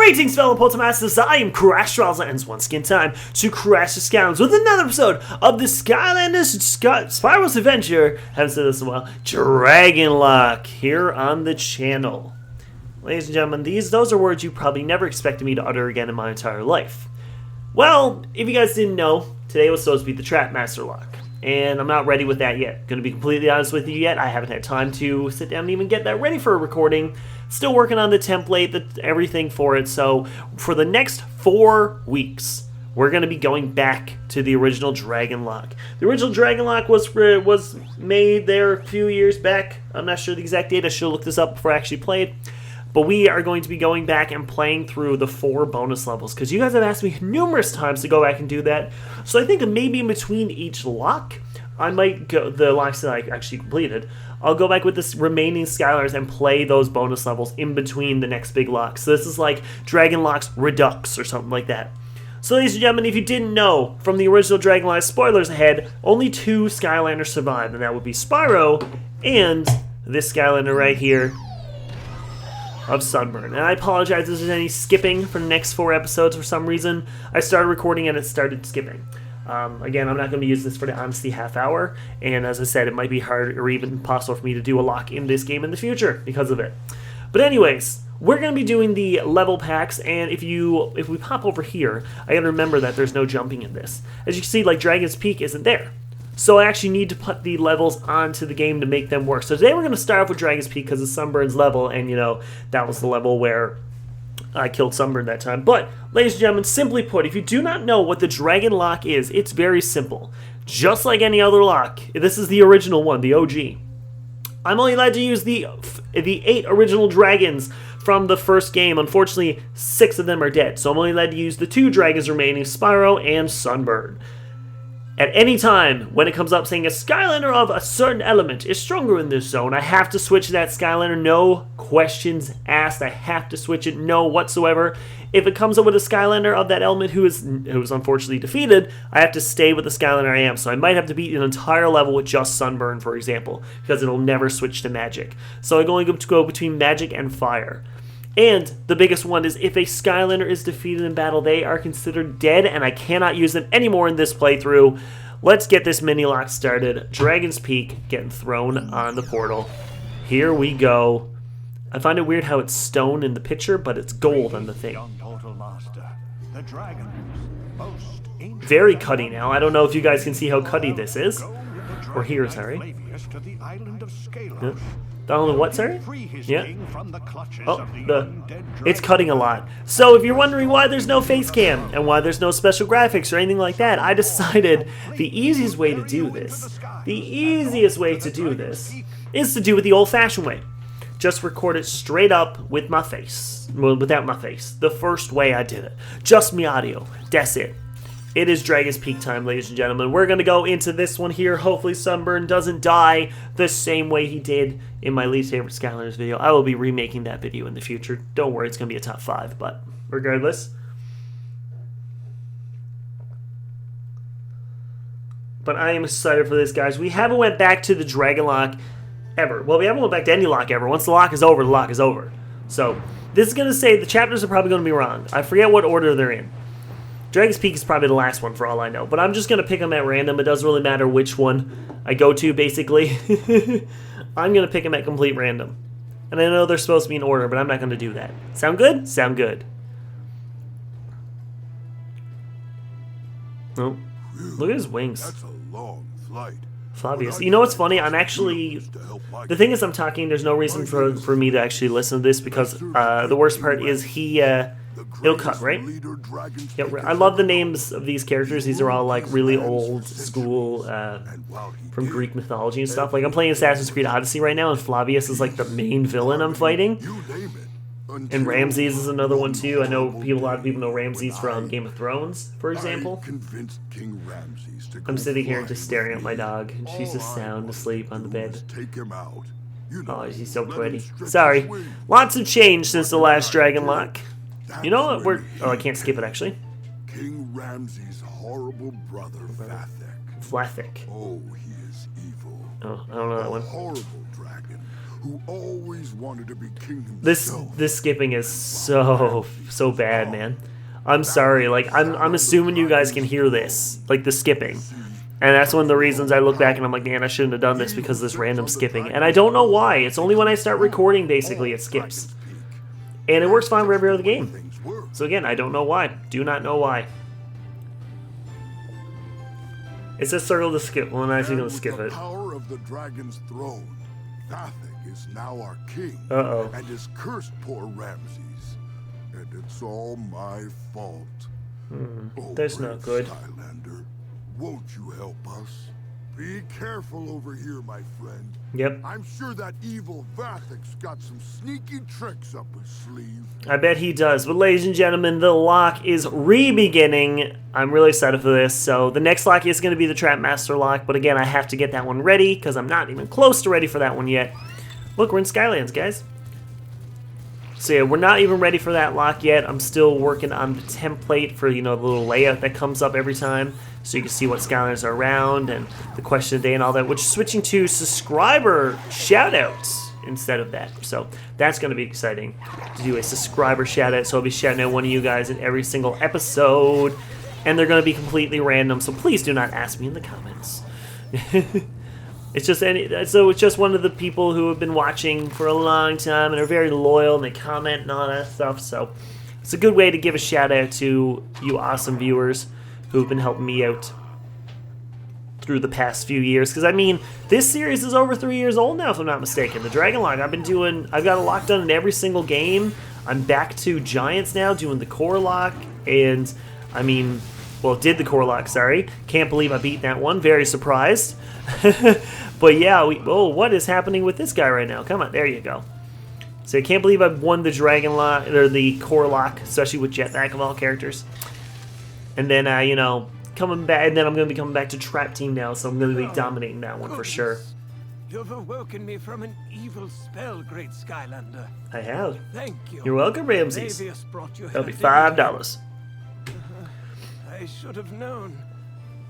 Greetings, fellow Poltermasters. I am Crash Trials, and it's once again time to crash the Skylands with another episode of the Skylanders Spyros Adventure. Haven't said this in a while. Dragonlocke here on the channel. Ladies and gentlemen, those are words you probably never expected me to utter again in my entire life. Well, if you guys didn't know, today was supposed to be the Trap Master Lock, and I'm not ready with that yet. Gonna be completely honest with you yet. I haven't had time to sit down and even get that ready for a recording. Still working on the template, everything for it. So for the next 4 weeks, we're going to be going back to the original Dragonlocke. The original Dragonlocke was made there a few years back. I'm not sure the exact date. I should have looked this up before I actually played. But we are going to be going back and playing through the 4 bonus levels, because you guys have asked me numerous times to go back and do that. So I think maybe in between each lock, I might go the locks that I actually completed. I'll go back with this remaining Skylanders and play those bonus levels in between the next big locks. So this is like Dragonlocke's Redux or something like that. So ladies and gentlemen, if you didn't know, from the original Dragonlocke, spoilers ahead, only 2 Skylanders survived, and that would be Spyro and this Skylander right here of Sunburn. And I apologize if there's any skipping for the next 4 episodes for some reason. I started recording and it started skipping. Again, I'm not going to use this for the Honesty half hour, and as I said, it might be hard or even impossible for me to do a lock in this game in the future because of it. But anyways, we're going to be doing the level packs, and if we pop over here, I got to remember that there's no jumping in this. As you can see, like Dragon's Peak isn't there. So I actually need to put the levels onto the game to make them work. So today we're going to start off with Dragon's Peak because it's Sunburn's level, and you know, that was the level where I killed Sunburn that time. But, ladies and gentlemen, simply put, if you do not know what the Dragonlocke is, it's very simple. Just like any other lock, this is the original one, the OG. I'm only allowed to use the 8 original dragons from the first game. Unfortunately, 6 of them are dead, so I'm only allowed to use the 2 dragons remaining, Spyro and Sunburn. At any time, when it comes up saying a Skylander of a certain element is stronger in this zone, I have to switch that Skylander. No questions asked. I have to switch it. No whatsoever. If it comes up with a Skylander of that element who is unfortunately defeated, I have to stay with the Skylander I am. So I might have to beat an entire level with just Sunburn, for example, because it'll never switch to magic. So I'm going to go between magic and fire. And the biggest one is if a Skylander is defeated in battle, they are considered dead, and I cannot use them anymore in this playthrough. Let's get this mini lock started. Dragon's Peak getting thrown on the portal. Here we go. I find it weird how it's stone in the picture, but it's gold on the thing. Very cutty now. I don't know if you guys can see how cutty this is. Or here, sorry. Yeah. Down the what, sorry? Yeah. Oh, it's cutting a lot. So if you're wondering why there's no face cam and why there's no special graphics or anything like that, I decided the easiest way to do this, is to do it the old-fashioned way. Just record it straight up with my face. Well, without my face. The first way I did it. Just me audio. That's it. It is Dragon's Peak time, ladies and gentlemen. We're going to go into this one here. Hopefully Sunburn doesn't die the same way he did in my least favorite Skylanders video. I will be remaking that video in the future. Don't worry, it's going to be a top 5, but regardless. But I am excited for this, guys. We haven't went back to the Dragonlocke ever. Well, we haven't went back to any lock ever. Once the lock is over, the lock is over. So, this is going to say the chapters are probably going to be wrong. I forget what order they're in. Dragon's Peak is probably the last one for all I know, but I'm just going to pick them at random. It doesn't really matter which one I go to, basically. I'm going to pick them at complete random. And I know they're supposed to be in order, but I'm not going to do that. Sound good? Sound good. Oh, look at his wings. That's a long flight. Flavius. You know what's funny? I'm actually... The thing is I'm talking, there's no reason for me to actually listen to this, because the worst part is it'll cut, right? Yeah, I love the names of these characters. These are all like really old school from Greek mythology and stuff. Like I'm playing Assassin's Creed Odyssey right now, and Flavius is like the main villain I'm fighting. And Ramses is another one too. I know a lot of people know Ramses from Game of Thrones, for example. I'm sitting here just staring at my dog, and she's just sound asleep on the bed. Oh, she's so pretty. Sorry, lots have changed since the last Dragonlocke. You know what? Oh, I can't skip it, actually. King Ramses' horrible brother, Vathek. Vathek. Oh, he is evil. Oh, I don't know that one. Horrible dragon who always wanted to be king This himself. skipping is so bad, man. I'm sorry. Like I'm assuming you guys can hear this, like the skipping. And that's one of the reasons I look back and I'm like, man, I shouldn't have done this because of this random skipping. And I don't know why. It's only when I start recording, basically, it skips. And it works fine for every other game. So again, I don't know why. Do not know why. It says circle to skip. Well, I'm actually going to skip it. The power of the dragon's throne, Vathek is now our king. Uh-oh. And has cursed poor Ramses. And it's all my fault. Oh, That's not good. Skylander, won't you help us? Be careful over here, my friend. Yep. I'm sure that evil Vathek's got some sneaky tricks up his sleeve. I bet he does. But ladies and gentlemen, the lock is re-beginning. I'm really excited for this. So the next lock is going to be the Trap Master lock. But again, I have to get that one ready because I'm not even close to ready for that one yet. Look, we're in Skylands, guys. So yeah, we're not even ready for that lock yet. I'm still working on the template for, you know, the little layout that comes up every time. So you can see what Skylanders are around and the question of the day and all that. Which is switching to subscriber shoutouts instead of that. So that's going to be exciting to do a subscriber shoutout. So I'll be shouting out one of you guys in every single episode. And they're going to be completely random. So please do not ask me in the comments. It's just one of the people who have been watching for a long time and are very loyal and they comment and all that stuff. So it's a good way to give a shout out to you awesome viewers who've been helping me out through the past few years. Because I mean, this series is over 3 years old now, if I'm not mistaken. The Dragonlocke, I've got a lock done in every single game. I'm back to Giants now, doing the core lock, and I mean, well, did the core lock, sorry. Can't believe I beat that one. Very surprised. But yeah, what is happening with this guy right now? Come on, there you go. So I can't believe I've won the Dragonlocke, or the core lock, especially with Jetpack of all characters. And then, you know, coming back, and then I'm going to be coming back to Trap Team now, so I'm going to be dominating that one for sure. You've awoken me from an evil spell, great Skylander. I have. Thank you. You're welcome, Ramses. Flavius brought you That'll be here, $5. I should have known.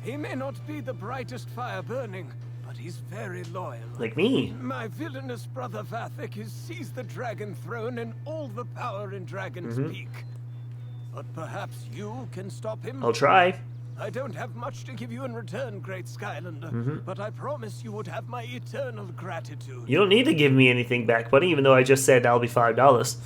He may not be the brightest fire burning, but he's very loyal. Like me. My villainous brother Vathek has seized the dragon throne and all the power in Dragon's Peak. But perhaps you can stop him? I'll try. I don't have much to give you in return, great Skylander, but I promise you would have my eternal gratitude. You don't need to give me anything back, buddy, even though I just said I'll be $5.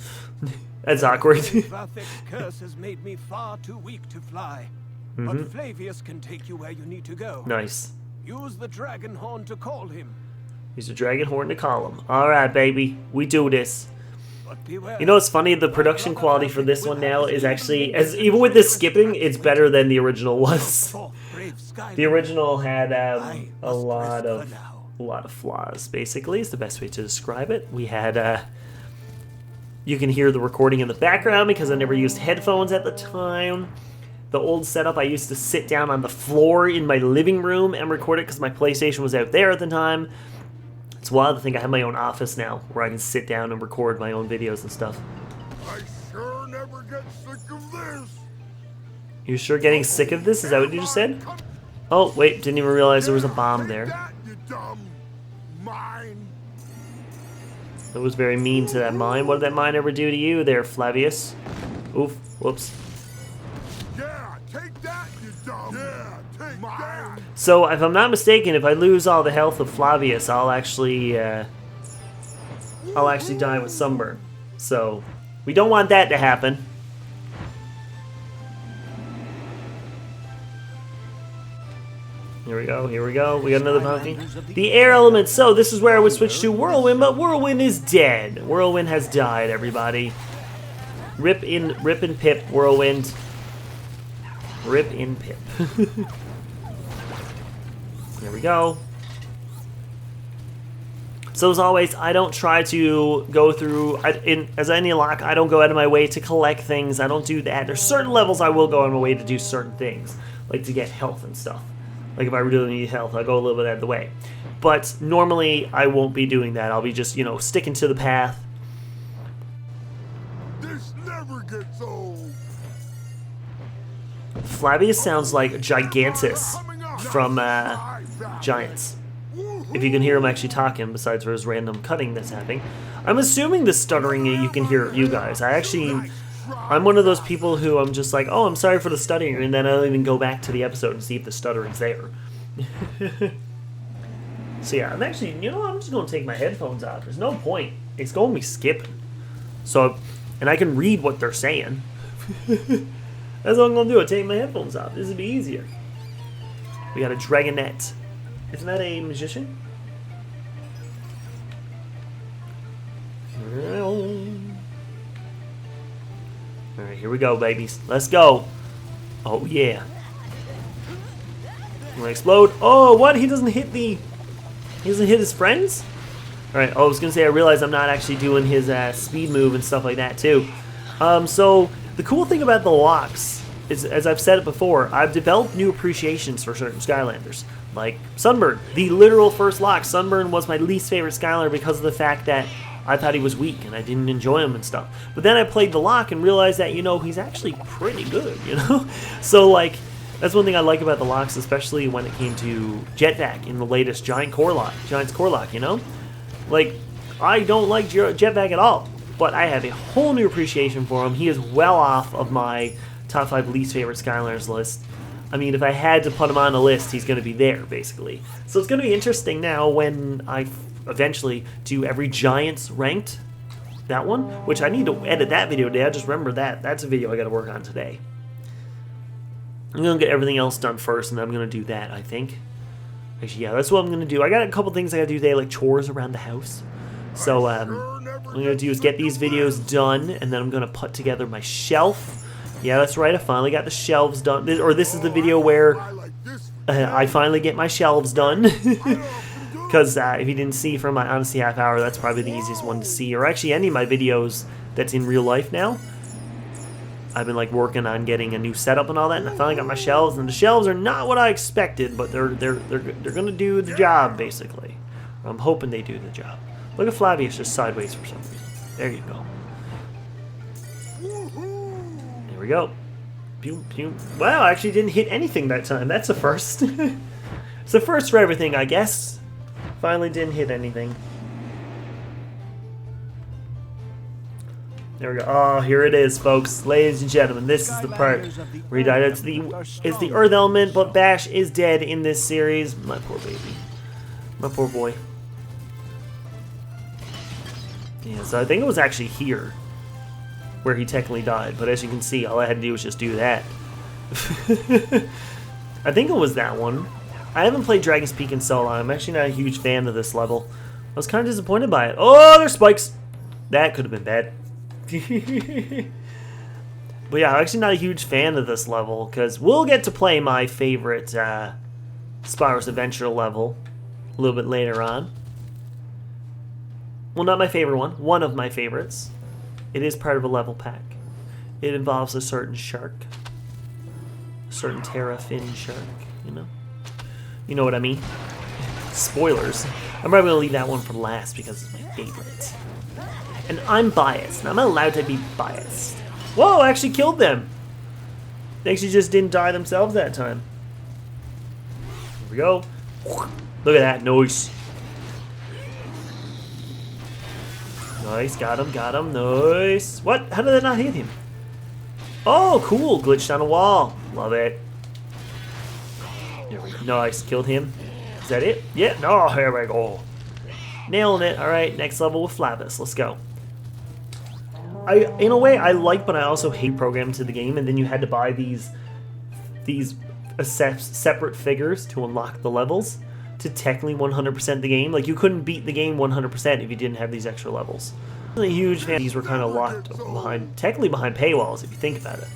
That's awkward. Vathek's curse has made me far too weak to fly. But Flavius can take you where you need to go. Nice. Use the dragon horn to call him. Use a dragon horn to call him. Alright, baby. We do this. But beware. You know what's funny? The production quality for this one now is actually, even with this skipping, it's better than the original was. The original had a lot of flaws, basically, is the best way to describe it. We had, you can hear the recording in the background because I never used headphones at the time. The old setup, I used to sit down on the floor in my living room and record it because my PlayStation was out there at the time. It's wild to think I have my own office now where I can sit down and record my own videos and stuff. I sure never get sick of this. You sure getting sick of this? Is that what you just said? Oh, wait, didn't even realize there was a bomb there. That, you dumb mine. That was very mean to that mine. What did that mine ever do to you there, Flavius? Oof, whoops. Yeah, take that, you dumb. Yeah, take mine. So, if I'm not mistaken, if I lose all the health of Flavius, I'll actually die with Sunburn. So, we don't want that to happen. Here we go, here we go. We got another bounty. The air element. So, this is where I would switch to Whirlwind, but Whirlwind is dead. Whirlwind has died, everybody. Rip in Pip, Whirlwind. Rip in Pip. There we go. So as always, I don't try to go through, as any lock, I don't go out of my way to collect things. I don't do that. There's certain levels I will go out of my way to do certain things, like to get health and stuff. Like if I really need health, I'll go a little bit out of the way. But normally, I won't be doing that. I'll be just, you know, sticking to the path. This never gets old. Flavius sounds like Gigantus from Giants. Woohoo! if you can hear him actually talking, besides for his random cutting that's happening. I'm assuming the stuttering you can hear you guys. I'm one of those people who I'm just like, oh, I'm sorry for the stuttering, and then I don't even go back to the episode and see if the stuttering's there. So yeah, I'm actually, you know what, I'm just going to take my headphones out. There's no point. It's going to be skipping. So, and I can read what they're saying. That's what I'm going to do. I take my headphones off. This would be easier. We got a dragonette. Isn't that a magician? Alright, here we go, babies. Let's go. Oh, yeah. I'm gonna explode. Oh, what? He doesn't hit the... He doesn't hit his friends? Alright, I was gonna say, I realized I'm not actually doing his speed move and stuff like that, too. So, the cool thing about the locks is, as I've said it before, I've developed new appreciations for certain Skylanders. Like Sunburn, the literal first lock. Sunburn was my least favorite Skylander because of the fact that I thought he was weak and I didn't enjoy him and stuff. But then I played the lock and realized that, you know, he's actually pretty good, you know? So, like, that's one thing I like about the locks, especially when it came to Jetvac in the latest Giant's Core Lock, you know? Like, I don't like Jetvac at all, but I have a whole new appreciation for him. He is well off of my top 5 least favorite Skylanders list. I mean, if I had to put him on a list, he's going to be there, basically. So it's going to be interesting now when I eventually do every Giants ranked, that one, which I need to edit that video today. I just remember that. That's a video I got to work on today. I'm going to get everything else done first, and then I'm going to do that, I think. Actually, yeah, that's what I'm going to do. I got a couple things I got to do today, like chores around the house. So, what I'm going to do is get these videos done, and then I'm going to put together my shelf. Yeah, that's right, I finally got the shelves done. Or this is the video where I finally get my shelves done. Because if you didn't see from my Honesty Half Hour, that's probably the easiest one to see. Or actually any of my videos that's in real life now. I've been like working on getting a new setup and all that, and I finally got my shelves. And the shelves are not what I expected, but they're gonna do the job, basically. I'm hoping they do the job. Look at Flavius just sideways for some reason. There you go. There we go. Pew, pew. Wow, I actually didn't hit anything that time. That's a first. It's the first for everything, I guess. Finally didn't hit anything. There we go. Oh, here it is, folks. Ladies and gentlemen, this is the part where he died. It's the Earth element, but Bash is dead in this series. My poor baby. My poor boy. Yeah, so I think it was actually here where he technically died, but as you can see, all I had to do was just do that. I think it was that one. I haven't played Dragon's Peak in so long. I'm actually not a huge fan of this level. I was kind of disappointed by it. Oh, there's spikes! That could have been bad. But yeah, I'm actually not a huge fan of this level, because we'll get to play my favorite Spyros Adventure level a little bit later on. Well, not my favorite one. One of my favorites. It is part of a level pack. It involves a certain shark. A certain terrafin shark, you know? You know what I mean? Spoilers. I'm probably going to leave that one for last because it's my favorite. And I'm biased, and I'm allowed to be biased. Whoa, I actually killed them! They actually just didn't die themselves that time. Here we go. Look at that, nice. Nice, got him, nice. What? How did that not hit him? Oh, cool, glitched on a wall. Love it. There we go. Nice, killed him. Is that it? Yeah, no, here we go. Nailing it. Alright, next level with Flavis. Let's go. In a way, I like, but I also hate programs to the game, and then you had to buy these separate figures to unlock the levels to technically 100% the game. Like, you couldn't beat the game 100% if you didn't have these extra levels. I'm a huge fan. These were kind of locked technically behind paywalls, if you think about it.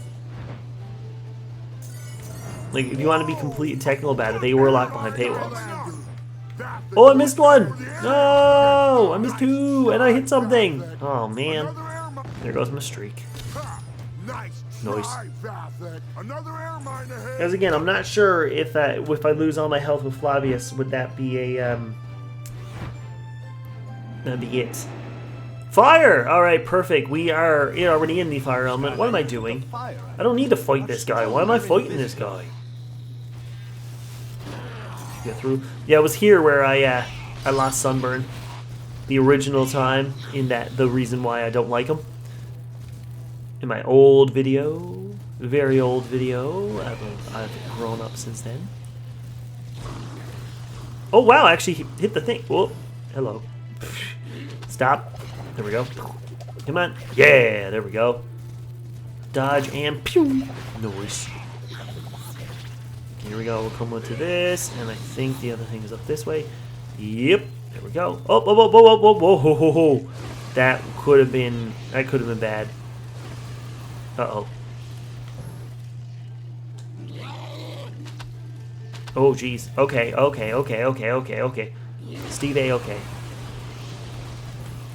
Like, if you want to be completely technical about it, they were locked behind paywalls. Oh, I missed one! No! I missed two, and I hit something! Oh, man. There goes my streak. Nice. As again, I'm not sure if I lose all my health with Flavius, would that be a, that'd be it. Fire! Alright, perfect. We are already in the fire element. What am I doing? I don't need to fight this guy. Why am I fighting this guy? Get through. Yeah, it was here where I I lost Sunburn. The original time, in that the reason why I don't like him. In my old video, very old video, I've grown up since then. Oh wow, I actually hit the thing. Whoa, hello. Stop. There we go. Come on. Yeah, there we go. Dodge and pew. Noise. Here we go. We'll come to this, and I think the other thing is up this way. Yep. There we go. Oh, whoa, whoa, whoa, whoa, whoa, whoa, whoa, whoa. That could have been bad. Uh-oh. Oh, jeez. Okay, okay, okay, okay, okay, okay. Steve A, okay.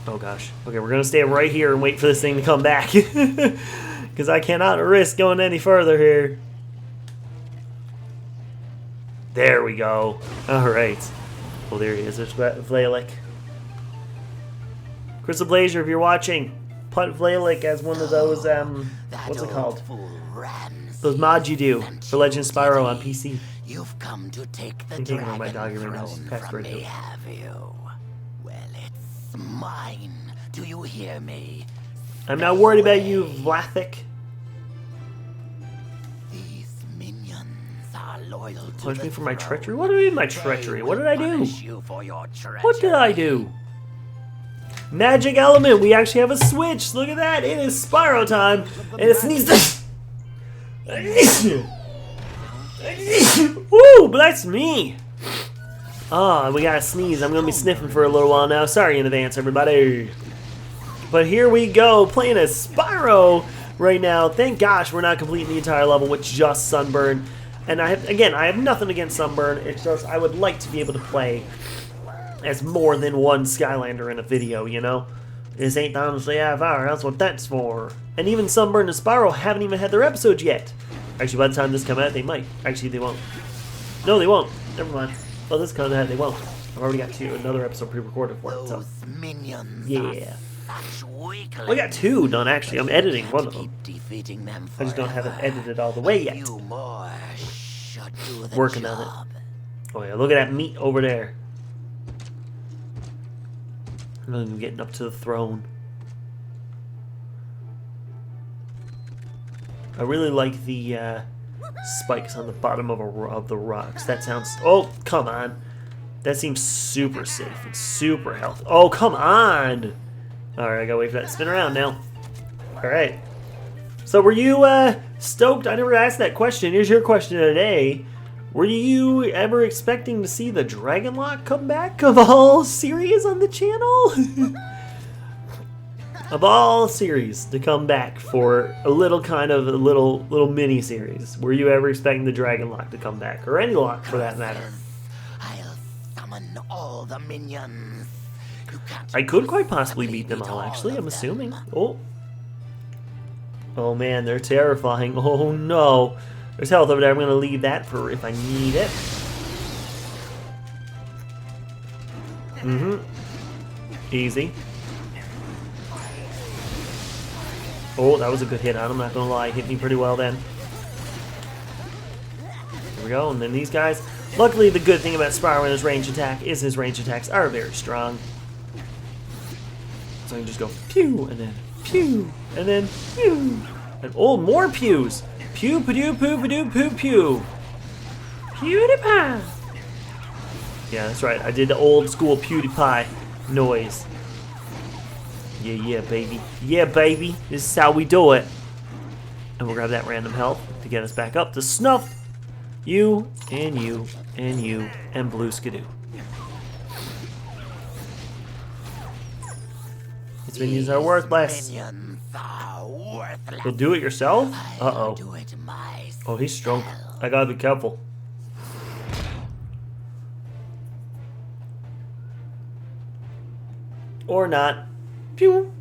Oh, gosh. Okay, we're going to stay right here and wait for this thing to come back. Because I cannot risk going any further here. There we go. All right. Oh, there he is. There's Vlalik. Crystal Blazer, if you're watching, put Vlalik as one of those, what's it called? Those mods you do for Legend Spyro on PC. You've come to take the taking my dog dragon right now. throne Password from me, too. have you? Well, it's mine. Do you hear me? I'm not worried about you, Vlathik. These minions are loyal to Punish the me for my throne. treachery? What do you mean my treachery? They What did will I do? punish you for your What did I do? Magic element. We actually have a switch. Look at that. It is Spyro time. And it sneezes. Woo, bless me. Oh, we got to sneeze. I'm going to be sniffing for a little while now. Sorry in advance, everybody. But here we go, playing as Spyro right now. Thank gosh we're not completing the entire level with just Sunburn. And I have nothing against Sunburn. It's just I would like to be able to play as more than one Skylander in a video, you know? This ain't the honestly half hour, that's what that's for. And even Sunburn and Spyro haven't even had their episodes yet. Actually, by the time this comes out, they might. Actually, they won't. No, they won't. Never mind. Well, this comes out, they won't. I've already got another episode pre-recorded for it, so. Those minions Yeah. are such weaklings. I got 2 done, actually. I'm editing one of them. Keep defeating them I just don't have it forever. edited all the way yet. A few more should do the Working on it. job. Oh yeah, look at that meat over there. I'm getting up to the throne. I really like the spikes on the bottom of the rocks. That sounds... Oh, come on. That seems super safe and super healthy. Oh, come on! Alright, I gotta wait for that to spin around now. Alright. So were you stoked? I never asked that question. Here's your question today. Were you ever expecting to see the Dragonlocke come back of all series on the channel? Of all series to come back for a little mini series. Were you ever expecting the Dragonlocke to come back? Or any lock for that matter? I'll summon all the minions. You can't I could quite possibly possibly beat them all, actually, of I'm them. assuming. Oh. Oh man, they're terrifying. Oh no. There's health over there. I'm going to leave that for if I need it. Easy. Oh, that was a good hit on him, not going to lie. Hit me pretty well then. There we go. And then these guys. Luckily, the good thing about Spyro and his range attack is his range attacks are very strong. So I can just go pew, and then pew, and then pew. And oh, more pews. Pew, pa-doo, poo, pa-doo, poo, pew. PewDiePie. Yeah, that's right. I did the old school PewDiePie noise. Yeah, yeah, baby. Yeah, baby. This is how we do it. And we'll grab that random health to get us back up to snuff. You, and you, and you, and Blue Skidoo. These minions are worthless. Minions are worthless. You'll do it yourself? I'll Uh-oh. do it myself. Oh, he's strong. I gotta be careful. Or not. Pew.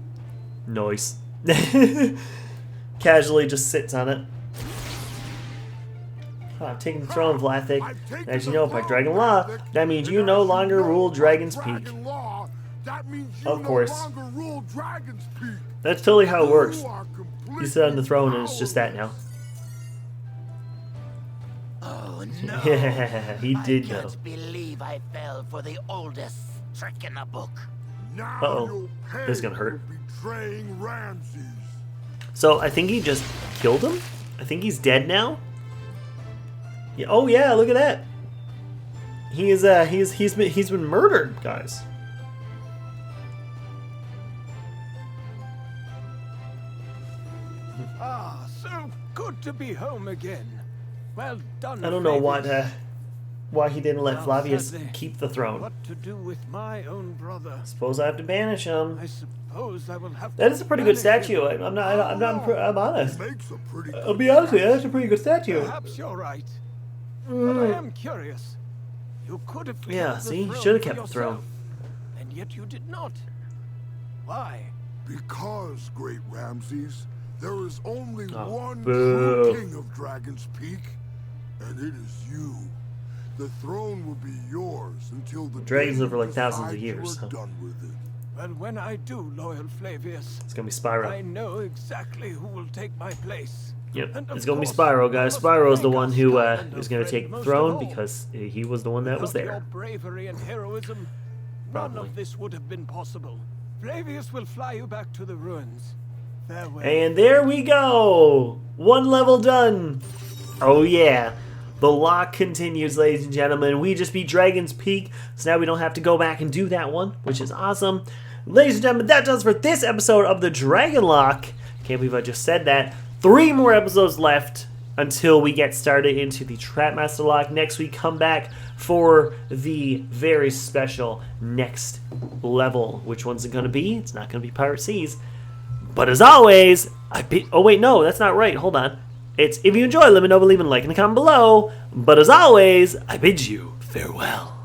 Noise. Casually just sits on it. Oh, I've taken the throne, Vlathik. As you know, by Dragon Law, that means you no longer rule Dragon's Peak. Of course. That's totally how it works. You sit on the throne and it's just that now. Oh no. Yeah, he did I know. can't believe I fell for the oldest trick in the book. Now Uh-oh. you'll pay This is gonna hurt. for betraying Ramses. So I think he just killed him. I think he's dead now. Yeah. Oh yeah, look at that. He is. He's been murdered, guys. Ah, so good to be home again. Well done, I don't know Flavius. why he didn't let Now, Flavius sadly, keep the throne. What to do with my own brother? Suppose I have to banish him. I suppose I will have That to is a pretty good banish statue. him. I'm honest. Makes a pretty I'll be honest with you, that's a pretty good statue. Perhaps you're right. But I am curious. You could have kept Yeah, the see? throne Should have for kept the throne. yourself, and yet you did not. Why? Because, great Ramses, there is only Oh, one boo. true king of Dragon's Peak, and it is you. The throne will be yours until the Dragons day live for like you thousands of decide years, you are so- done with it. Well, when I do, loyal Flavius, It's gonna be I Spyro. know exactly who will take my place. Yep, And of it's gonna be course, Spyro, I guys. must Spyro's the thank one our who Skylander is gonna friend take the most of throne all. because he was the one that was Without your there. bravery and heroism, Probably. none of this would have been possible. Flavius will fly you back to the ruins. Farewell. And there we go! One level done! Oh yeah. The Locke continues, ladies and gentlemen. We just beat Dragon's Peak, so now we don't have to go back and do that one, which is awesome. Ladies and gentlemen, that does for this episode of the Dragonlocke. Can't believe I just said that. 3 more episodes left until we get started into the Trapmaster Locke. Next week, come back for the very special next level. Which one's it going to be? It's not going to be Pirate Seas. But as always, oh wait, no, that's not right. Hold on. It's if you enjoy, let me know by leaving a like and a comment below. But as always, I bid you farewell.